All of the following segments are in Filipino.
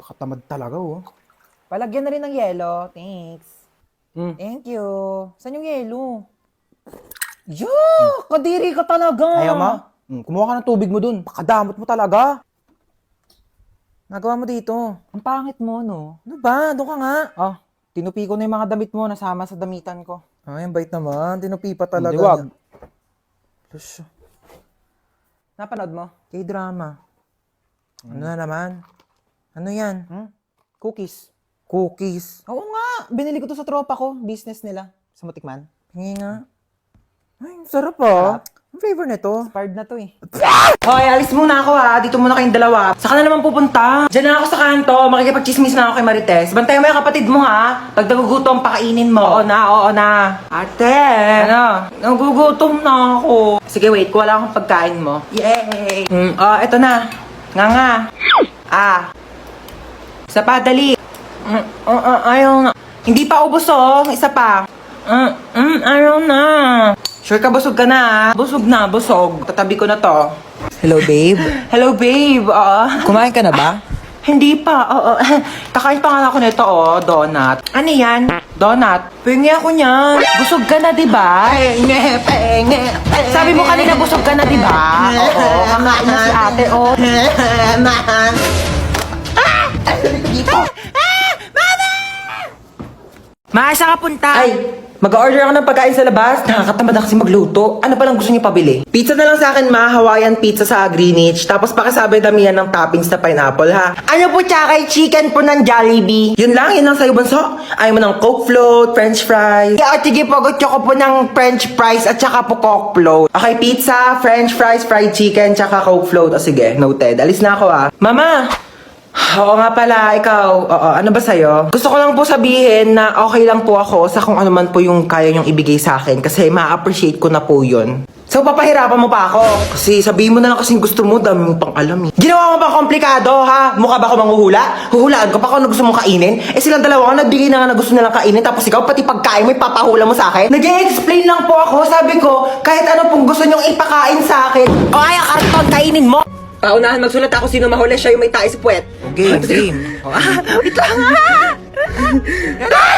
Pakatamad talaga, oh. Palagyan na rin ng yelo. Thanks. Mm. Thank you. Saan yung yelo? Kadiri ka talaga. Ayaw mo? Kumuha ka ng tubig mo dun. Pakadamot mo talaga. Nagawa mo dito. Ang pangit mo, no? Ano ba? Doon ka nga. Ah, tinupi ko na yung mga damit mo. Nasama sa damitan ko. Ay, ang bait naman. Tinupi pa talaga. Hindi, wag. Plus, Napanood mo? K-drama. Ano na naman? Ano yan? Cookies. Cookies. Oo nga. Binili ko to sa tropa ko. Business nila. Sa Mutikman. Hingi nga. Ay, ang sarap ah. Ang flavor nito. Expired na to eh. Hoy, alis muna ako ha. Dito muna kayong dalawa. Saka na naman pupunta. Diyan na ako sa kanto. Makikipag-chismis na ako kay Marites. Bantayan mo yung kapatid mo ha. Pag nagugutom, pakainin mo. Oo na. Ate! Ano? Nagugutom na ako. Sige, wait. Wala akong pagkain mo. Yay! Eto na. Nga. Isa pa, dali. Ayaw na. Hindi pa ubos oh. Isa pa. Ayaw na. Sure ka, busog ka na ha? Busog na, busog. Tatabi ko na to. Hello, babe. Hello, babe. Kumain ka na ba? Hindi pa. Kakain pa nga ako nito, donut. Ano yan? Donut. Pengi ako niyan. Busog ka na, di ba? Sabi mo kanina busog ka na, di ba? Oo, kakain na si ate, Ma, saan ka punta? Ay, mag-order ako ng pagkain sa labas. Nakakatamad na kasi magluto. Ano palang gusto niyo pabili? Pizza na lang sa akin, ma. Hawaiian pizza sa Greenwich. Tapos pakisabi damihan ng toppings na pineapple, ha? Ano po tsaka chicken po ng Jollibee? Yun lang sa'yo, bunso. Ayaw mo ng Coke float, French fries. Yeah, sige po, gusto ko po ng French fries at tsaka po Coke float. Okay, pizza, French fries, fried chicken, tsaka Coke float. O sige, noted. Alis na ako, ha. Mama! Oo nga pala, ikaw. Ano ba sa'yo? Gusto ko lang po sabihin na okay lang po ako sa kung ano man po yung kaya niyong ibigay sa akin kasi ma-appreciate ko na po yun. So, papahirapan mo pa ako? Kasi sabihin mo na lang kasing gusto mo, dami mo pang alam eh. Ginawa mo pa komplikado, ha? Mukha ba ako manghuhula? Huhulaan ko pa kung ano gusto mong kainin? Eh silang dalawa nga nagbigay na nga na gusto nilang kainin tapos ikaw pati pagkain mo ipapahula mo sa akin? Nag-e-explain lang po ako, sabi ko, kahit ano pong gusto niyong ipakain sa akin. O ay, karton, kainin mo! Paunahan magsulat ako sino mahuli siya yung may tae sa puwet. Game. Wait lang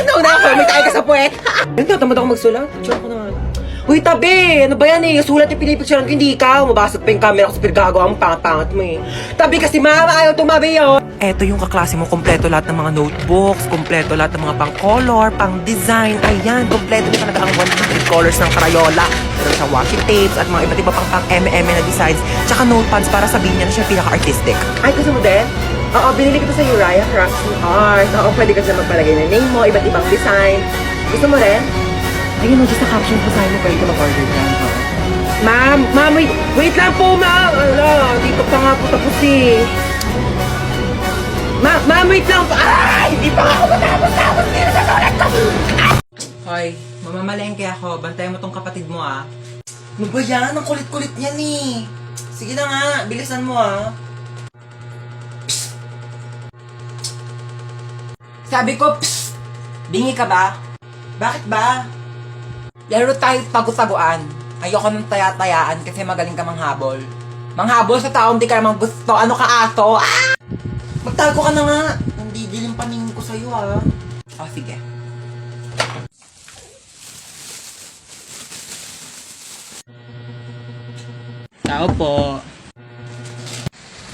nauna ako, may tayo ka sa puwet. Nagtatamad ako magsulat. Tsaka ko na. Uy, tabi! Ano ba yan eh? Sulat yung pinipicturean ko, hindi ikaw. Mabasag pa yung camera ko sa pinagagawa mo, pangat-pangat mo eh. Tabi kasi mama, ayaw tumabi yun. Eto yung kaklase mo, kompleto lahat ng mga notebooks, kompleto lahat ng mga pang-color, pang-design. Ayan, kompleto na talaga ang 100 colors ng Crayola. Meron siyang washi tapes at mga iba't iba pang pang-MM na designs. Tsaka notepads para sabihin niya na siya pinaka-artistic. Ay, gusto mo din? Oo, binili ko to sa Uriah Crafts and Art. Oo, pwede ka siya magpalagay ng name mo, iba't ibang design. Gusto mo rin? Ayun, no, just sa caption ko sa'yo, pwede ko mag-order dyan. Ma'am, wait lang po, ma'am. Dito pa nga po tapos eh. Ma'am, wait lang po. Ay, hindi pa nga ako matapos. Hindi na sa sulat ko. Hoy, mamamalengke ako. Bantayan mo tong kapatid mo, ah. Ano ba yan? Ang kulit-kulit niyan eh. Sige na nga, bilisan mo, ah. Psst. Sabi ko, psst. Bingi ka ba? Bakit ba? Laro tayo tago-taguan. Ayoko ng taya-tayaan kasi magaling ka manghabol. Manghabol sa taong di ka naman gusto. Ano ka, aso? Ah! Magtago ka na nga. Nandidilim paningin ko sa'yo, ah. Oh, sige. Tao po.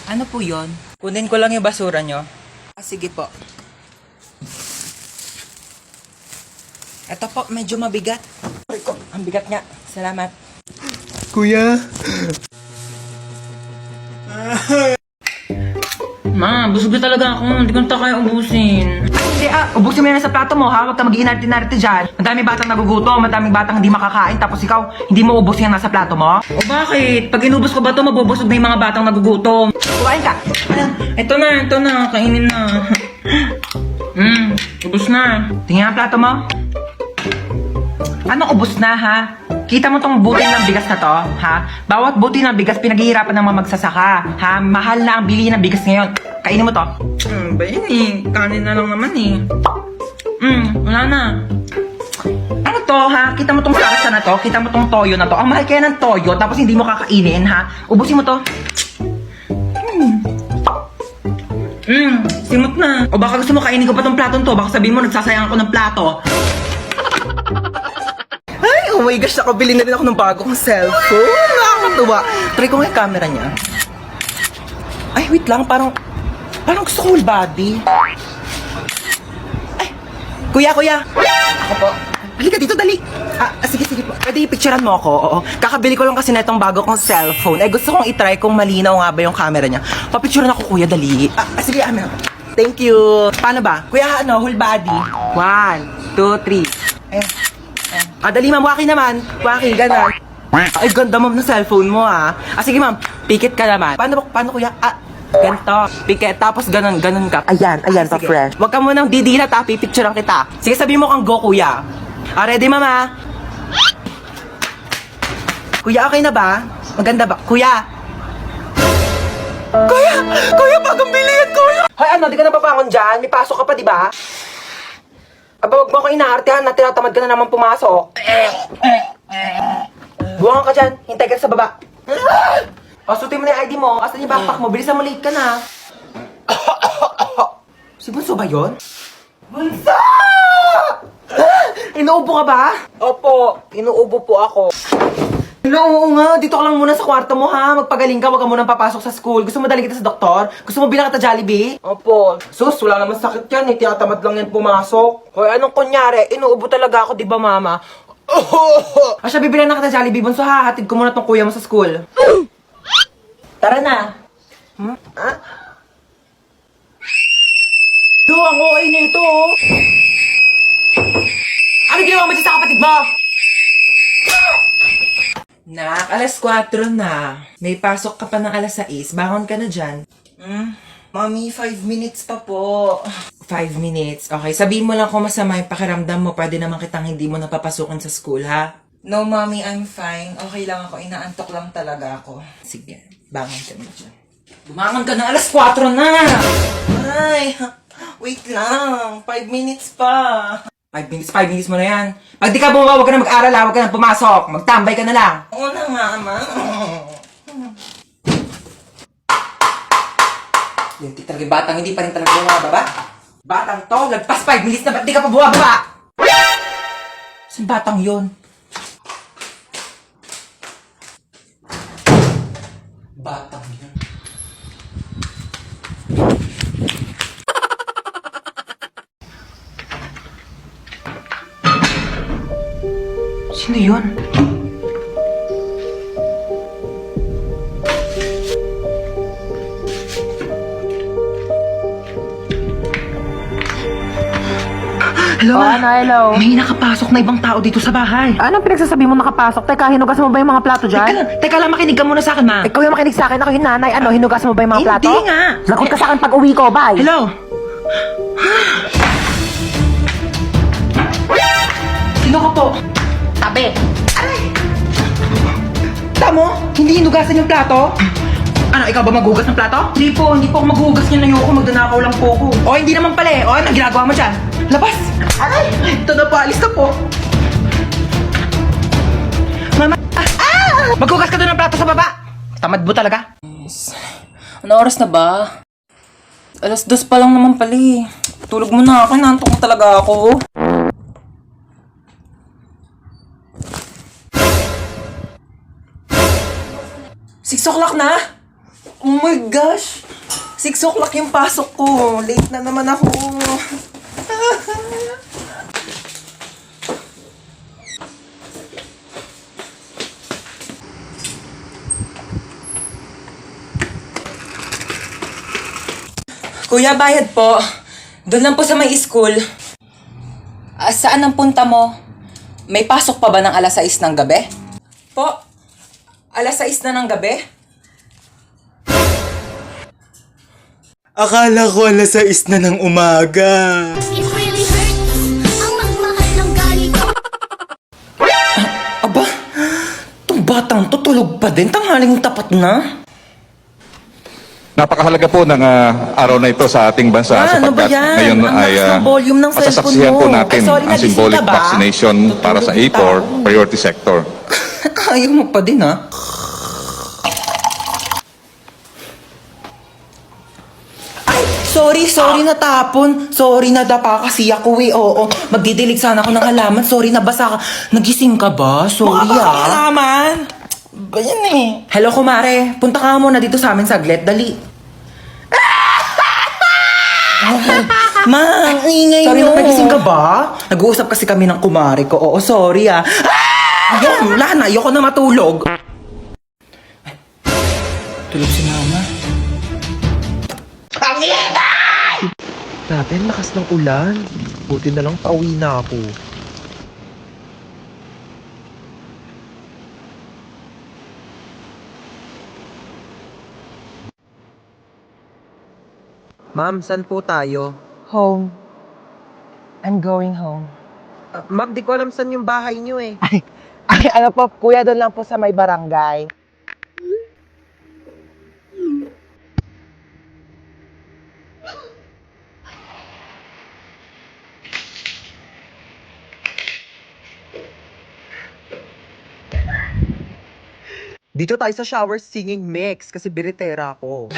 Ano po yon? Kunin ko lang yung basura nyo. Sige po. Ito po, medyo mabigat. Ang bigat nga. Salamat. Kuya. Ma, busog na talaga ako. Hindi ko na kaya ubusin. Hindi ubusin mo yan sa plato mo ha. Huwag ka mag-iinarte-inarte dyan. Madaming batang nagugutom, madaming batang hindi makakain. Tapos ikaw, hindi mo ubus yan nasa plato mo? O bakit? Pag inubos ko ba ito, mabubusog na yung mga batang nagugutom. Kuhain ka. Ito na. Kainin na. Ubus na. Tingnan ang plato mo. Anong ubos na, ha? Kita mo tong butil ng bigas na to, ha? Bawat butil ng bigas, pinaghihirapan ng mga magsasaka, ha? Mahal na ang bili ng bigas ngayon. Kainin mo to. Ba yun eh? Kanin na lang naman eh. Wala na. Ano to, ha? Kita mo tong sarsa na to? Kita mo tong toyo na to? Ang mahal kaya ng toyo, tapos hindi mo kakainin, ha? Ubusin mo to. Simot na. O baka gusto mo kainin ko pa tong platong to. Baka sabihin mo nagsasayang ako ng plato. Ay, oh my gosh, nakabili na rin ako ng bagong cellphone. Nakakatuwa. Try ko nga yung camera niya. Ay, wait lang. Parang gusto ko whole body. Ay, kuya. Ako po. Halika dito, dali. Sige po. Pwede i-picturean mo ako, oo. Kakabili ko lang kasi na itong bago kong cellphone. Gusto kong itry kung malinaw nga ba yung camera niya. Papicturean ako, kuya, dali. Sige, amin ako. Thank you. Paano ba? Kuya, whole body. 1, 2, 3. Ayan. Dali, ma'am. Waki naman. Waki, gano'n. Ay, ganda, ma'am, ng cellphone mo, ha. Sige, ma'am. Pikit ka naman. Paano, kuya? Ganito. Pikit. Tapos ganun ka. Ayan, pa-fresh. Huwag ka munang didilat, ha. Pipicturean kita. Sige, sabihin mo kang go, kuya. Ready, mama? Kuya, okay na ba? Maganda ba? Kuya, bagong bili yan, kuya! Hoy, di ka na babangon dyan? May pasok ka pa, di ba? Wag mo ako inaartehan na tinatamad ka na naman pumasok. Buwangan ka dyan. Hintay ka sa baba. Sutin mo na yung ID mo. Asan yung backpack mo? Bilisan mo, late ka na. Si Bunso ba yun? Bunso! Inuubo ka ba? Opo, inuubo po ako. Oo nga, dito ka lang muna sa kwarto mo ha. Magpagaling ka, wag ka munang papasok sa school. Gusto mo daling kita sa doktor? Gusto mo bilang kita Jollibee? Opo. Sus, wala naman sakit yan. Tinatamad lang yan pumasok. Hoy, anong kunyari? Inuubo talaga ako, di ba mama? Siya, bibilang na kita Jollibee. Bunso ha, hatid ko muna tong kuya mo sa school. Tara na. Ang okay na ito, oh. Ano ginawa mo dyan sa kapatid mo? Nak, alas 4 na. May pasok ka pa ng alas 6. Bangon ka na dyan. Mami, 5 minutes pa po. 5 minutes. Okay, sabihin mo lang kung masama yung pakiramdam mo. Pwede naman kitang hindi mo napapasukan sa school, ha? No, Mommy, I'm fine. Okay lang ako. Inaantok lang talaga ako. Sige, bangon ka na dyan. Bumangon ka na, alas 4 na! Ay, wait lang. 5 minutes pa. 5 minutes mo na yan. Pag di ka bumaba, huwag ka na mag-aral, huwag ka na pumasok. Magtambay ka na lang. Oo na nga, ma. Yung talaga batang hindi pa rin talaga bumababa. Batang to, lagpas 5 minutes na, ba't di ka pa bumababa? Saan batang yun? Batang yun. Sino yun? Hello? Hello. May nakapasok na ibang tao dito sa bahay. Anong pinagsasabi mo nakapasok? Teka, hinugasan mo ba yung mga plato dyan? Teka lang, makinig ka muna sa akin, ma. Ikaw yung makinig sa akin, ako yung nanay. Hinugasan mo ba yung mga plato? Hindi nga. Lagot ka sa akin pag uwi ko, bye. Hello? Sino ka po? Tabi. Tamo? Hindi hinugasan yung plato? Ano, ikaw ba maghugas ng plato? Hindi po ako maghugas niyan. Ayoko, magdanakaw lang po ako. O, hindi naman pala eh. O, anong ginagawa mo dyan? Labas! Aray! Ito na po, alis na po. Mama! Maghugas ka doon ng plato sa baba! Tamad mo talaga? Ano oras na ba? Alas 2 pa lang naman pala eh. Tulog mo na ako, nantok na talaga ako. Six o'clock na? Oh my gosh! 6 o'clock yung pasok ko. Late na naman ako. Kuya, bayad po. Doon lang po sa may school. Saan ang punta mo? May pasok pa ba ng alas 6 ng gabi? Po, alas 6 na ng gabi? Akala ko alas 6 na ng umaga. It really hurts ang magmahal ng galit ko. Aba, itong batang to tulog pa din. Tanghaling tapat na. Napakahalaga po ng araw na ito sa ating bansa Ano ba sapagkat yan? ngayon Ang ay lakas ng volume ng cellphone masasaksihan mo. po natin Sorry, ang nagising symbolic ka ba? vaccination para sa Tutulog A4 tao. priority sector. Ayaw mo pa din, ha? Ay, Sorry natapon. Sorry nadapa kasi ako eh. Oo, magdidilig sana ako ng halaman. Sorry nabasa ka. Nagising ka ba? Sorry halaman? Ba yan eh? Hello kumare, punta ka muna dito sa amin saglit. Dali. Mang, ingay sorry, nyo. Sorry, nagising ka ba? Nag-uusap kasi kami ng kumare ko. Oo, sorry ah. Ayun, wala na. Ayoko na matulog. Tulog si mama. Grabe, ang lakas ng ulan. Buti na lang pauwi na ako. Ma'am, saan po tayo? Home. I'm going home. Ma'am, di ko alam saan yung bahay niyo eh. Ay, ano po, kuya, doon lang po sa may barangay. Dito tayo sa shower singing mix kasi biritera ako.